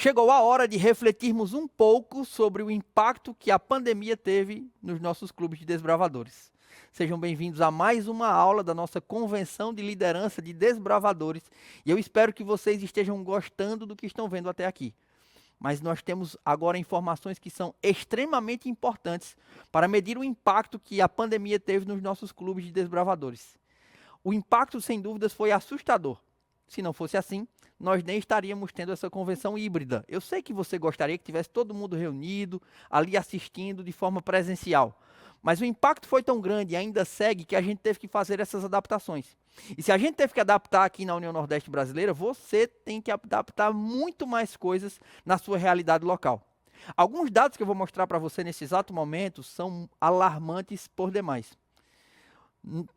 Chegou a hora de refletirmos um pouco sobre o impacto que a pandemia teve nos nossos clubes de desbravadores. Sejam bem-vindos a mais uma aula da nossa Convenção de Liderança de Desbravadores e eu espero que vocês estejam gostando do que estão vendo até aqui. Mas nós temos agora informações que são extremamente importantes para medir o impacto que a pandemia teve nos nossos clubes de desbravadores. O impacto, sem dúvidas, foi assustador. Se não fosse assim, nós nem estaríamos tendo essa convenção híbrida. Eu sei que você gostaria que tivesse todo mundo reunido, ali assistindo de forma presencial. Mas o impacto foi tão grande e ainda segue que a gente teve que fazer essas adaptações. E se a gente teve que adaptar aqui na União Nordeste Brasileira, você tem que adaptar muito mais coisas na sua realidade local. Alguns dados que eu vou mostrar para você nesse exato momento são alarmantes por demais.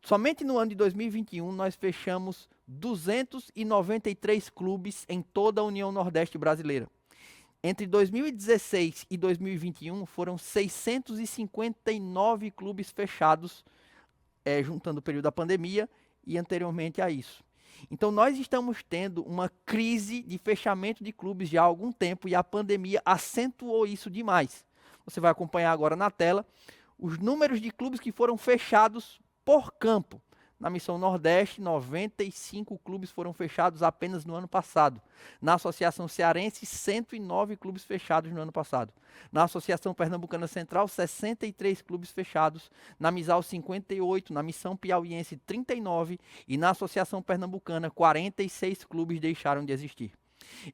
Somente no ano de 2021, nós fechamos 293 clubes em toda a União Nordeste Brasileira. Entre 2016 e 2021, foram 659 clubes fechados, juntando o período da pandemia e anteriormente a isso. Então, nós estamos tendo uma crise de fechamento de clubes já há algum tempo e a pandemia acentuou isso demais. Você vai acompanhar agora na tela os números de clubes que foram fechados por campo. Na Missão Nordeste, 95 clubes foram fechados apenas no ano passado. Na Associação Cearense, 109 clubes fechados no ano passado. Na Associação Pernambucana Central, 63 clubes fechados. Na Misal, 58. Na Missão Piauiense, 39. E na Associação Pernambucana, 46 clubes deixaram de existir.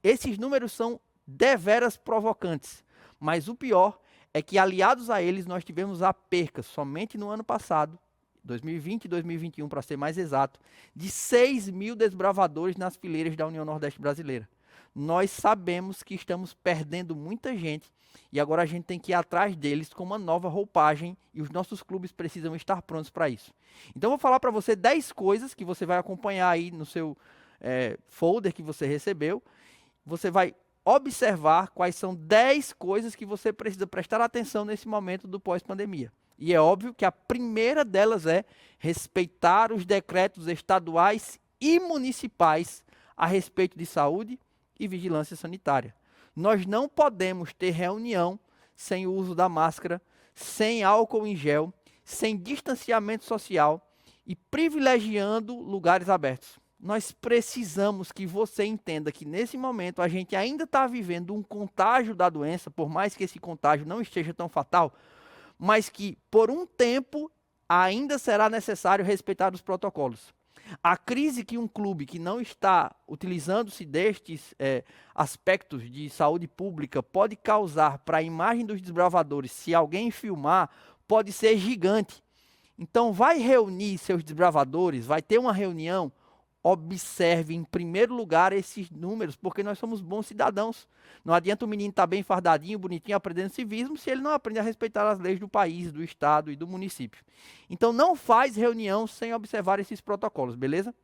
Esses números são deveras provocantes. Mas o pior é que, aliados a eles, nós tivemos a perca, somente no ano passado, 2020 e 2021, para ser mais exato, de 6 mil desbravadores nas fileiras da União Nordeste Brasileira. Nós sabemos que estamos perdendo muita gente e agora a gente tem que ir atrás deles com uma nova roupagem e os nossos clubes precisam estar prontos para isso. Então eu vou falar para você 10 coisas que você vai acompanhar aí no seu folder que você recebeu. Você vai observar quais são 10 coisas que você precisa prestar atenção nesse momento do pós-pandemia. E é óbvio que a primeira delas é respeitar os decretos estaduais e municipais a respeito de saúde e vigilância sanitária. Nós não podemos ter reunião sem o uso da máscara, sem álcool em gel, sem distanciamento social e privilegiando lugares abertos. Nós precisamos que você entenda que nesse momento a gente ainda está vivendo um contágio da doença, por mais que esse contágio não esteja tão fatal, mas que por um tempo ainda será necessário respeitar os protocolos. A crise que um clube que não está utilizando-se destes aspectos de saúde pública pode causar para a imagem dos desbravadores, se alguém filmar, pode ser gigante. Então vai reunir seus desbravadores, vai ter uma reunião, observe em primeiro lugar esses números, porque nós somos bons cidadãos. Não adianta o menino estar bem fardadinho, bonitinho, aprendendo civismo, se ele não aprende a respeitar as leis do país, do estado e do município. Então não faz reunião sem observar esses protocolos, beleza?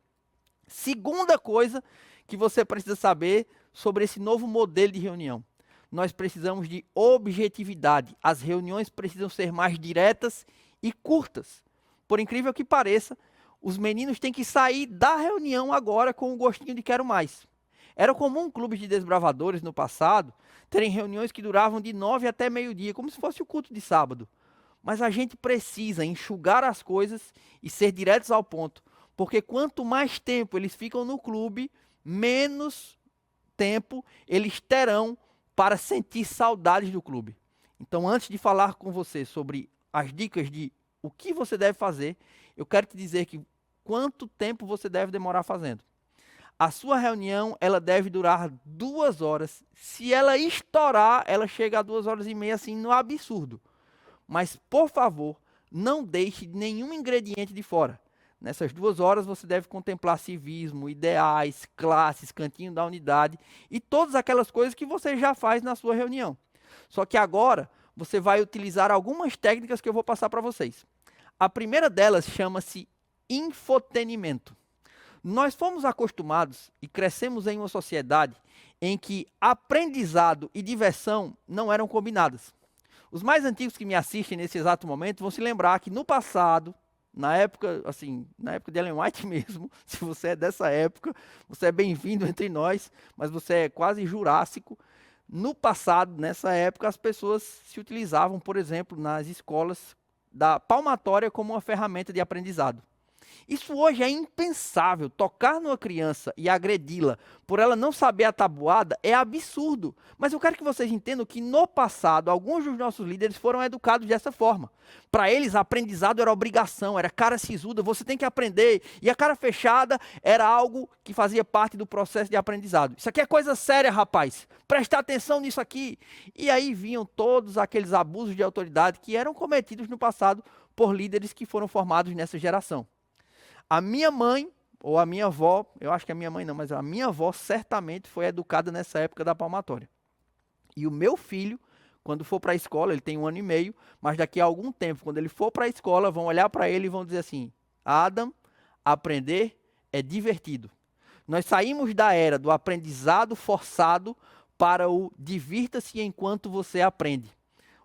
Segunda coisa que você precisa saber sobre esse novo modelo de reunião. Nós precisamos de objetividade. As reuniões precisam ser mais diretas e curtas. Por incrível que pareça, os meninos têm que sair da reunião agora com o gostinho de quero mais. Era comum clubes de desbravadores no passado terem reuniões que duravam de 9 até meio-dia, como se fosse o culto de sábado. Mas a gente precisa enxugar as coisas e ser diretos ao ponto, porque quanto mais tempo eles ficam no clube, menos tempo eles terão para sentir saudades do clube. Então, antes de falar com você sobre as dicas de o que você deve fazer, eu quero te dizer que quanto tempo você deve demorar fazendo. A sua reunião, ela deve durar 2 horas. Se ela estourar, ela chega a 2 horas e meia, assim, no absurdo. Mas, por favor, não deixe nenhum ingrediente de fora. Nessas 2 horas, você deve contemplar civismo, ideais, classes, cantinho da unidade e todas aquelas coisas que você já faz na sua reunião. Só que agora, você vai utilizar algumas técnicas que eu vou passar para vocês. A primeira delas chama-se infotenimento. Nós fomos acostumados e crescemos em uma sociedade em que aprendizado e diversão não eram combinadas. Os mais antigos que me assistem nesse exato momento vão se lembrar que no passado, na época de Ellen White mesmo, se você é dessa época, você é bem-vindo entre nós, mas você é quase jurássico. No passado, nessa época, as pessoas se utilizavam, por exemplo, nas escolas da palmatória como uma ferramenta de aprendizado. Isso hoje é impensável. Tocar numa criança e agredi-la por ela não saber a tabuada é absurdo. Mas eu quero que vocês entendam que no passado, alguns dos nossos líderes foram educados dessa forma. Para eles, aprendizado era obrigação, era cara sisuda, você tem que aprender. E a cara fechada era algo que fazia parte do processo de aprendizado. Isso aqui é coisa séria, rapaz. Presta atenção nisso aqui. E aí vinham todos aqueles abusos de autoridade que eram cometidos no passado por líderes que foram formados nessa geração. A minha mãe, ou a minha avó, eu acho que a minha mãe não, mas a minha avó certamente foi educada nessa época da palmatória. E o meu filho, quando for para a escola, ele tem 1 ano e meio, mas daqui a algum tempo, quando ele for para a escola, vão olhar para ele e vão dizer assim: Adam, aprender é divertido. Nós saímos da era do aprendizado forçado para o divirta-se enquanto você aprende.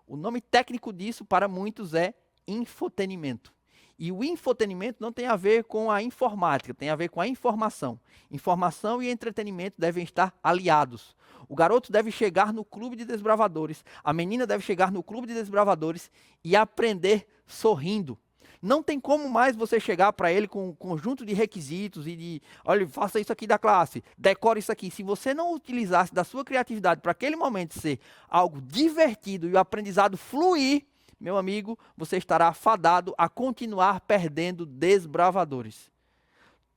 O nome técnico disso, para muitos, é infotenimento. E o infotenimento não tem a ver com a informática, tem a ver com a informação. Informação e entretenimento devem estar aliados. O garoto deve chegar no clube de desbravadores, a menina deve chegar no clube de desbravadores e aprender sorrindo. Não tem como mais você chegar para ele com um conjunto de requisitos e de, olha, faça isso aqui da classe, decore isso aqui. Se você não utilizasse da sua criatividade para aquele momento ser algo divertido e o aprendizado fluir, meu amigo, você estará fadado a continuar perdendo desbravadores.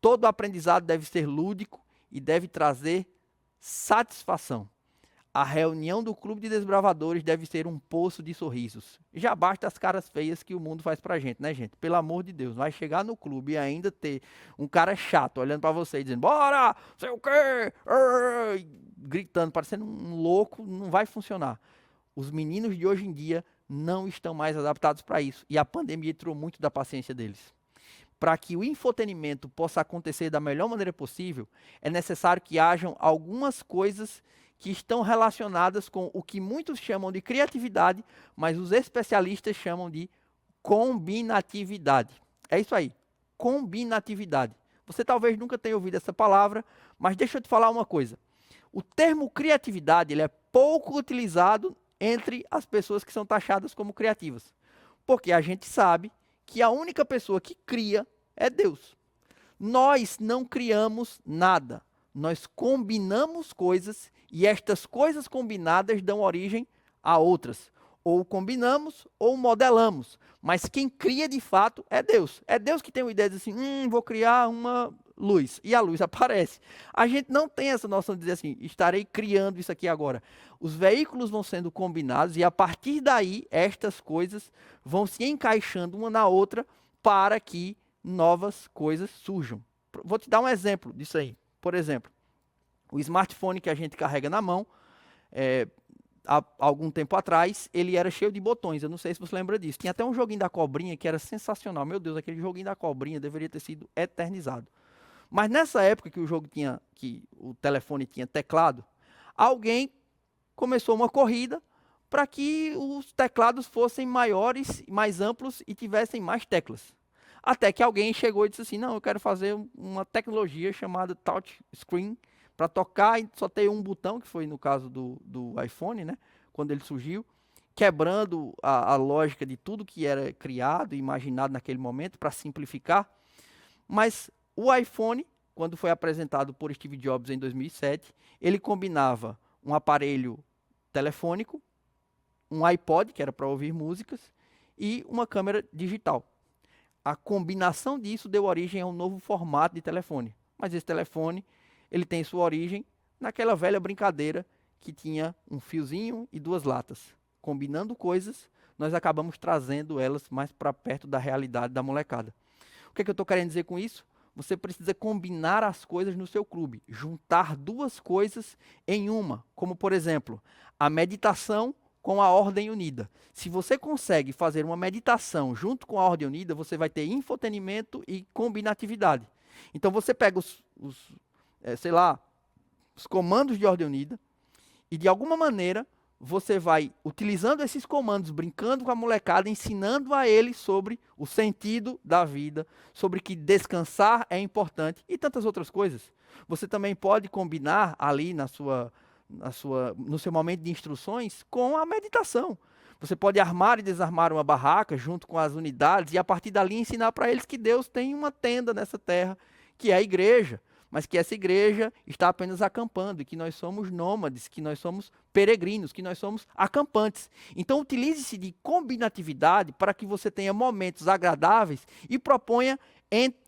Todo aprendizado deve ser lúdico e deve trazer satisfação. A reunião do clube de desbravadores deve ser um poço de sorrisos. Já basta as caras feias que o mundo faz pra gente, né, gente? Pelo amor de Deus, vai chegar no clube e ainda ter um cara chato olhando pra você e dizendo, bora, sei o quê, gritando, parecendo um louco, não vai funcionar. Os meninos de hoje em dia não estão mais adaptados para isso. E a pandemia tirou muito da paciência deles. Para que o infotenimento possa acontecer da melhor maneira possível, é necessário que hajam algumas coisas que estão relacionadas com o que muitos chamam de criatividade, mas os especialistas chamam de combinatividade. É isso aí, combinatividade. Você talvez nunca tenha ouvido essa palavra, mas deixa eu te falar uma coisa. O termo criatividade ele é pouco utilizado entre as pessoas que são taxadas como criativas. Porque a gente sabe que a única pessoa que cria é Deus. Nós não criamos nada. Nós combinamos coisas e estas coisas combinadas dão origem a outras. Ou combinamos ou modelamos. Mas quem cria de fato é Deus. É Deus que tem uma ideia de assim, vou criar uma luz. E a luz aparece. A gente não tem essa noção de dizer assim, estarei criando isso aqui agora. Os veículos vão sendo combinados e a partir daí, estas coisas vão se encaixando uma na outra para que novas coisas surjam. Vou te dar um exemplo disso aí. Por exemplo, o smartphone que a gente carrega na mão, há algum tempo atrás, ele era cheio de botões. Eu não sei se você lembra disso. Tinha até um joguinho da cobrinha que era sensacional. Meu Deus, aquele joguinho da cobrinha deveria ter sido eternizado. Mas nessa época que o telefone tinha teclado, alguém começou uma corrida para que os teclados fossem maiores, mais amplos e tivessem mais teclas. Até que alguém chegou e disse assim, não, eu quero fazer uma tecnologia chamada Touch Screen para tocar e só ter um botão, que foi no caso do iPhone, né? Quando ele surgiu, quebrando a lógica de tudo que era criado e imaginado naquele momento para simplificar. Mas o iPhone, quando foi apresentado por Steve Jobs em 2007, ele combinava um aparelho telefônico, um iPod, que era para ouvir músicas, e uma câmera digital. A combinação disso deu origem a um novo formato de telefone. Mas esse telefone, ele tem sua origem naquela velha brincadeira que tinha um fiozinho e duas latas. Combinando coisas, nós acabamos trazendo elas mais para perto da realidade da molecada. O que é que eu estou querendo dizer com isso? Você precisa combinar as coisas no seu clube, juntar duas coisas em uma, como por exemplo, a meditação com a ordem unida. Se você consegue fazer uma meditação junto com a ordem unida, você vai ter infotenimento e combinatividade. Então você pega os comandos de ordem unida e de alguma maneira você vai utilizando esses comandos, brincando com a molecada, ensinando a eles sobre o sentido da vida, sobre que descansar é importante e tantas outras coisas. Você também pode combinar ali na sua no seu momento de instruções com a meditação. Você pode armar e desarmar uma barraca junto com as unidades e a partir dali ensinar para eles que Deus tem uma tenda nessa terra, que é a igreja, mas que essa igreja está apenas acampando e que nós somos nômades, que nós somos peregrinos, que nós somos acampantes. Então utilize-se de combinatividade para que você tenha momentos agradáveis e proponha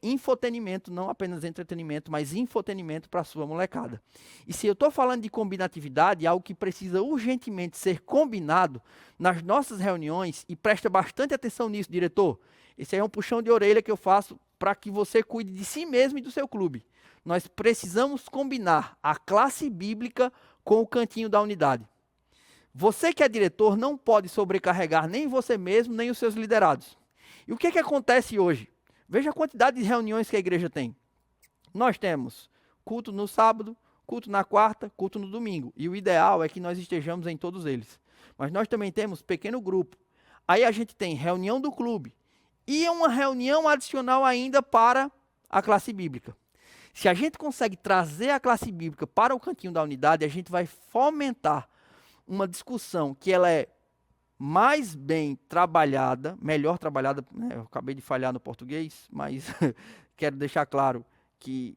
infotenimento, não apenas entretenimento, mas infotenimento para a sua molecada. E se eu estou falando de combinatividade, algo que precisa urgentemente ser combinado nas nossas reuniões, e presta bastante atenção nisso, diretor, esse aí é um puxão de orelha que eu faço para que você cuide de si mesmo e do seu clube. Nós precisamos combinar a classe bíblica com o cantinho da unidade. Você que é diretor não pode sobrecarregar nem você mesmo, nem os seus liderados. E o que acontece hoje? Veja a quantidade de reuniões que a igreja tem. Nós temos culto no sábado, culto na quarta, culto no domingo. E o ideal é que nós estejamos em todos eles. Mas nós também temos pequeno grupo. Aí a gente tem reunião do clube e uma reunião adicional ainda para a classe bíblica. Se a gente consegue trazer a classe bíblica para o cantinho da unidade, a gente vai fomentar uma discussão que ela é mais bem trabalhada, melhor trabalhada, né? Eu acabei de falhar no português, mas quero deixar claro que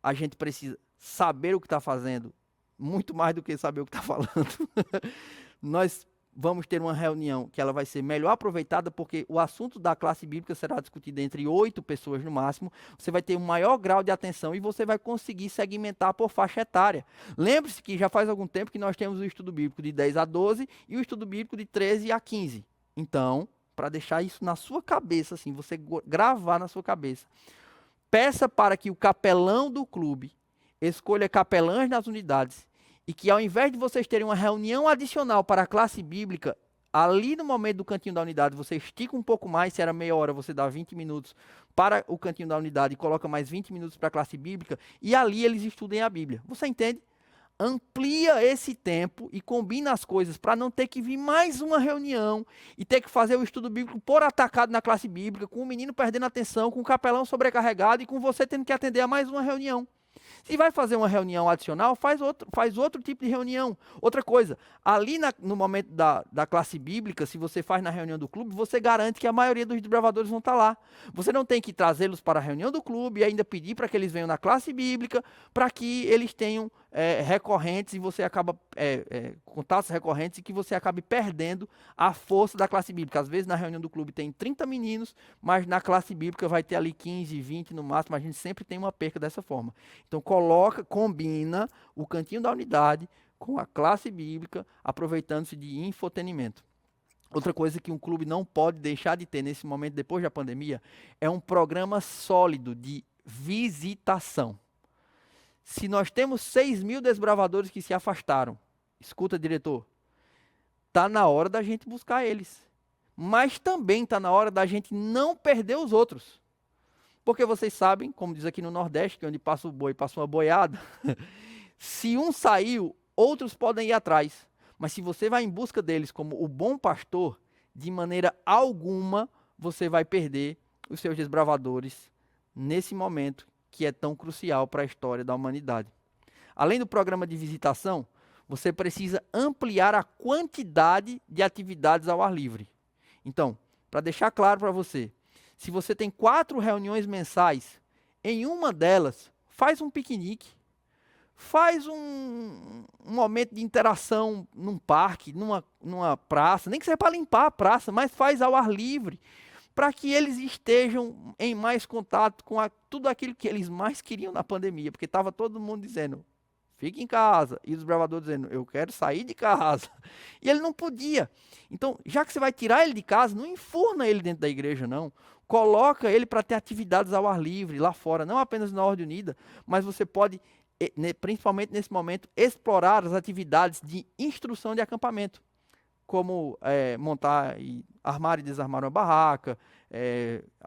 a gente precisa saber o que está fazendo, muito mais do que saber o que está falando. Nós vamos ter uma reunião que ela vai ser melhor aproveitada, porque o assunto da classe bíblica será discutido entre 8 pessoas no máximo, você vai ter um maior grau de atenção e você vai conseguir segmentar por faixa etária. Lembre-se que já faz algum tempo que nós temos o estudo bíblico de 10 a 12 e o estudo bíblico de 13 a 15. Então, para deixar isso na sua cabeça, assim, você gravar na sua cabeça, peça para que o capelão do clube escolha capelães nas unidades e que ao invés de vocês terem uma reunião adicional para a classe bíblica, ali no momento do cantinho da unidade, você estica um pouco mais, se era meia hora, você dá 20 minutos para o cantinho da unidade e coloca mais 20 minutos para a classe bíblica, e ali eles estudem a Bíblia. Você entende? Amplia esse tempo e combina as coisas para não ter que vir mais uma reunião e ter que fazer o estudo bíblico por atacado na classe bíblica, com o menino perdendo atenção, com o capelão sobrecarregado e com você tendo que atender a mais uma reunião. Se vai fazer uma reunião adicional, faz outro tipo de reunião. Outra coisa, ali no momento da classe bíblica, se você faz na reunião do clube, você garante que a maioria dos desbravadores vão estar lá. Você não tem que trazê-los para a reunião do clube e ainda pedir para que eles venham na classe bíblica, para que eles tenham recorrentes e você acaba contatos recorrentes e que você acabe perdendo a força da classe bíblica. Às vezes na reunião do clube tem 30 meninos, mas na classe bíblica vai ter ali 15, 20 no máximo. A gente sempre tem uma perca dessa forma. Então combina o cantinho da unidade com a classe bíblica, aproveitando-se de infotenimento. Outra coisa que um clube não pode deixar de ter nesse momento, depois da pandemia, é um programa sólido de visitação. Se nós temos 6.000 desbravadores que se afastaram, escuta, diretor, está na hora da gente buscar eles. Mas também está na hora da gente não perder os outros. Porque vocês sabem, como diz aqui no Nordeste, que onde passa o boi, passa uma boiada, se um saiu, outros podem ir atrás. Mas se você vai em busca deles como o bom pastor, de maneira alguma você vai perder os seus desbravadores nesse momento que é tão crucial para a história da humanidade. Além do programa de visitação, você precisa ampliar a quantidade de atividades ao ar livre. Então, para deixar claro para você, se você tem 4 reuniões mensais, em uma delas, faz um piquenique, faz um momento de interação num parque, numa praça, nem que seja para limpar a praça, mas faz ao ar livre, para que eles estejam em mais contato com tudo aquilo que eles mais queriam na pandemia, porque estava todo mundo dizendo, fique em casa, e os bravadores dizendo, eu quero sair de casa, e ele não podia. Então, já que você vai tirar ele de casa, não enfurna ele dentro da igreja, não. Coloca ele para ter atividades ao ar livre, lá fora, não apenas na Ordem Unida, mas você pode, principalmente nesse momento, explorar as atividades de instrução de acampamento, como montar e armar e desarmar uma barraca,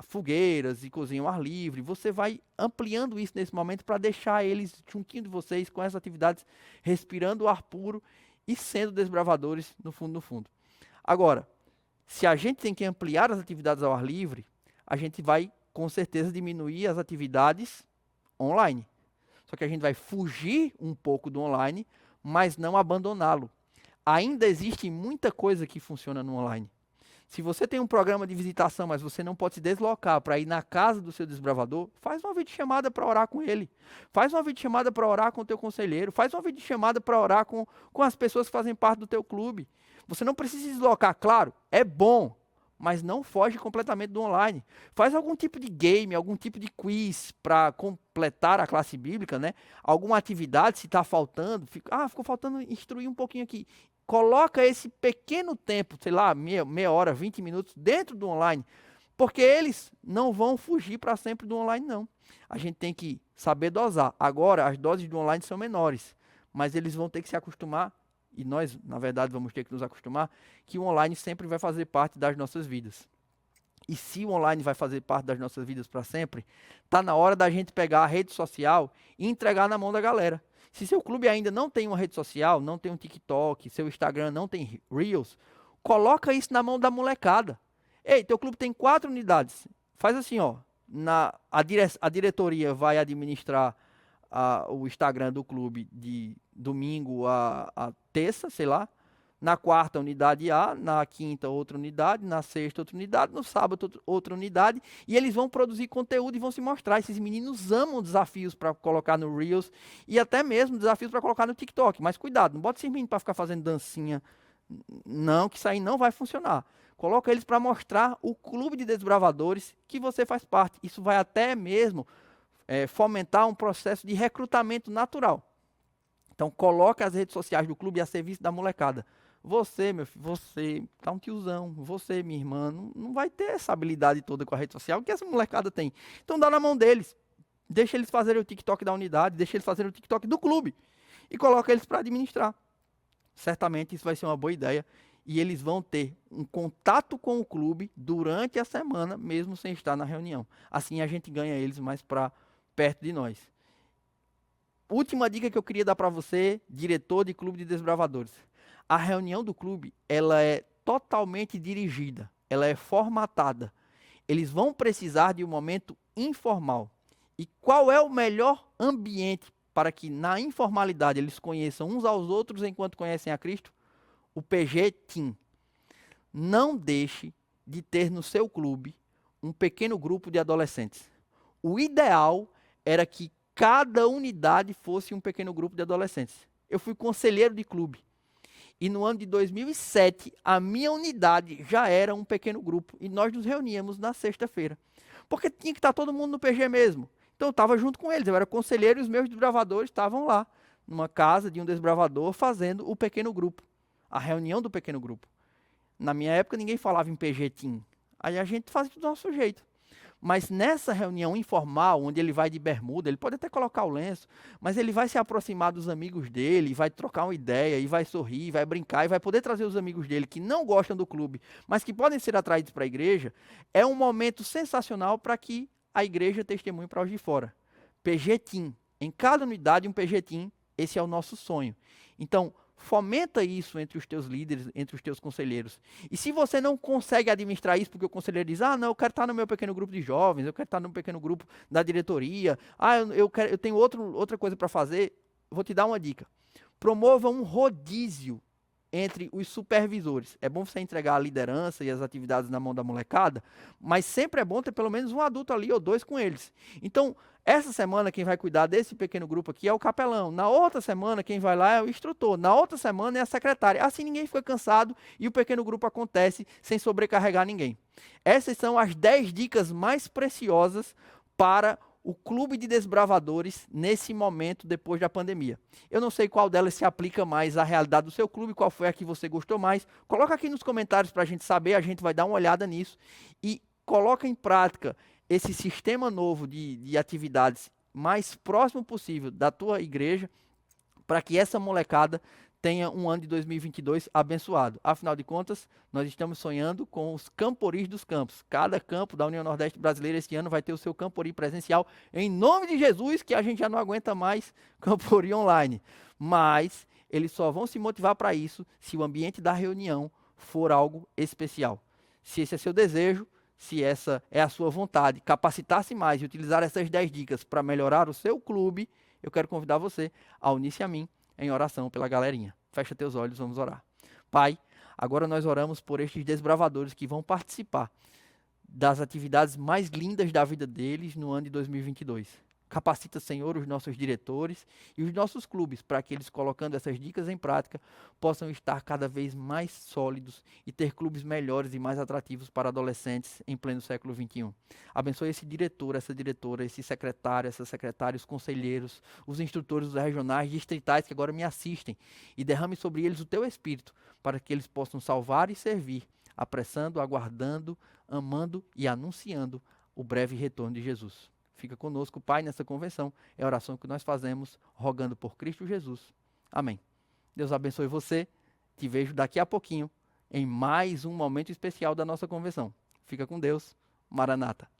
fogueiras e cozinha ao ar livre. Você vai ampliando isso nesse momento para deixar eles juntinho de vocês com essas atividades, respirando o ar puro e sendo desbravadores no fundo, no fundo. Agora, se a gente tem que ampliar as atividades ao ar livre, a gente vai com certeza diminuir as atividades online. Só que a gente vai fugir um pouco do online mas não abandoná-lo. Ainda existe muita coisa que funciona no online. Se você tem um programa de visitação, mas você não pode se deslocar para ir na casa do seu desbravador, faz uma videochamada para orar com ele. Faz uma videochamada para orar com o teu conselheiro. Faz uma videochamada para orar com as pessoas que fazem parte do teu clube. Você não precisa se deslocar, claro, é bom, mas não foge completamente do online. Faz algum tipo de game, algum tipo de quiz para completar a classe bíblica, né? Alguma atividade, se está faltando. Ficou faltando instruir um pouquinho aqui. Coloca esse pequeno tempo, sei lá, meia hora, 20 minutos, dentro do online, porque eles não vão fugir para sempre do online, não. A gente tem que saber dosar. Agora, as doses do online são menores, mas eles vão ter que se acostumar, e nós, na verdade, vamos ter que nos acostumar, que o online sempre vai fazer parte das nossas vidas. E se o online vai fazer parte das nossas vidas para sempre, está na hora da gente pegar a rede social e entregar na mão da galera. Se seu clube ainda não tem uma rede social, não tem um TikTok, seu Instagram não tem Reels, coloca isso na mão da molecada. Ei, teu clube tem 4 unidades. Faz assim, ó. A diretoria vai administrar o Instagram do clube de domingo a terça, sei lá. Na quarta, unidade A, na quinta, outra unidade, na sexta, outra unidade, no sábado, outra unidade, e eles vão produzir conteúdo e vão se mostrar. Esses meninos amam desafios para colocar no Reels e até mesmo desafios para colocar no TikTok. Mas cuidado, não bota esses meninos para ficar fazendo dancinha, não, que isso aí não vai funcionar. Coloca eles para mostrar o clube de desbravadores que você faz parte. Isso vai até mesmo fomentar um processo de recrutamento natural. Então, coloca as redes sociais do clube a serviço da molecada. Você, meu filho, você tá um tiozão, você, minha irmã, não vai ter essa habilidade toda com a rede social que essa molecada tem. Então dá na mão deles. Deixa eles fazerem o TikTok da unidade, deixa eles fazerem o TikTok do clube. E coloca eles para administrar. Certamente isso vai ser uma boa ideia. E eles vão ter um contato com o clube durante a semana, mesmo sem estar na reunião. Assim a gente ganha eles mais para perto de nós. Última dica que eu queria dar para você, diretor de clube de desbravadores. A reunião do clube, ela é totalmente dirigida, ela é formatada. Eles vão precisar de um momento informal. E qual é o melhor ambiente para que na informalidade eles conheçam uns aos outros enquanto conhecem a Cristo? O PG Team. Não deixe de ter no seu clube um pequeno grupo de adolescentes. O ideal era que cada unidade fosse um pequeno grupo de adolescentes. Eu fui conselheiro de clube. E no ano de 2007, a minha unidade já era um pequeno grupo. E nós nos reuníamos na sexta-feira. Porque tinha que estar todo mundo no PG mesmo. Então eu estava junto com eles. Eu era conselheiro e os meus desbravadores estavam lá, numa casa de um desbravador, fazendo o pequeno grupo. A reunião do pequeno grupo. Na minha época, ninguém falava em PG Team. Aí a gente fazia do nosso jeito. Mas nessa reunião informal, onde ele vai de bermuda, ele pode até colocar o lenço, mas ele vai se aproximar dos amigos dele, vai trocar uma ideia, e vai sorrir, vai brincar, e vai poder trazer os amigos dele que não gostam do clube, mas que podem ser atraídos para a igreja. É um momento sensacional para que a igreja testemunhe para os de fora. PG Team. Em cada unidade, um PG Team. Esse é o nosso sonho. Então, fomenta isso entre os teus líderes, entre os teus conselheiros. E se você não consegue administrar isso, porque o conselheiro diz, não, eu quero estar no meu pequeno grupo de jovens, eu quero estar no pequeno grupo da diretoria, eu tenho outra coisa para fazer, vou te dar uma dica. Promova um rodízio entre os supervisores. É bom você entregar a liderança e as atividades na mão da molecada, mas sempre é bom ter pelo menos um adulto ali ou dois com eles. Então, essa semana quem vai cuidar desse pequeno grupo aqui é o capelão. Na outra semana quem vai lá é o instrutor. Na outra semana é a secretária. Assim ninguém fica cansado e o pequeno grupo acontece sem sobrecarregar ninguém. Essas são as 10 dicas mais preciosas para o clube de desbravadores nesse momento depois da pandemia. Eu não sei qual delas se aplica mais à realidade do seu clube, qual foi a que você gostou mais. Coloca aqui nos comentários para a gente saber, a gente vai dar uma olhada nisso e coloca em prática esse sistema novo de atividades mais próximo possível da tua igreja para que essa molecada tenha um ano de 2022 abençoado. Afinal de contas, nós estamos sonhando com os camporis dos campos. Cada campo da União Nordeste Brasileira este ano vai ter o seu campori presencial. Em nome de Jesus, que a gente já não aguenta mais campori online. Mas eles só vão se motivar para isso se o ambiente da reunião for algo especial. Se esse é seu desejo, se essa é a sua vontade, capacitar-se mais e utilizar essas 10 dicas para melhorar o seu clube, eu quero convidar você a unir-se a mim em oração pela galerinha. Fecha teus olhos, vamos orar. Pai, agora nós oramos por estes desbravadores que vão participar das atividades mais lindas da vida deles no ano de 2022. Capacita, Senhor, os nossos diretores e os nossos clubes para que eles, colocando essas dicas em prática, possam estar cada vez mais sólidos e ter clubes melhores e mais atrativos para adolescentes em pleno século XXI. Abençoe esse diretor, essa diretora, esse secretário, essa secretária, os conselheiros, os instrutores dos regionais, distritais que agora me assistem e derrame sobre eles o teu Espírito para que eles possam salvar e servir, apressando, aguardando, amando e anunciando o breve retorno de Jesus. Fica conosco, Pai, nessa convenção. É a oração que nós fazemos, rogando por Cristo Jesus. Amém. Deus abençoe você. Te vejo daqui a pouquinho em mais um momento especial da nossa convenção. Fica com Deus. Maranata.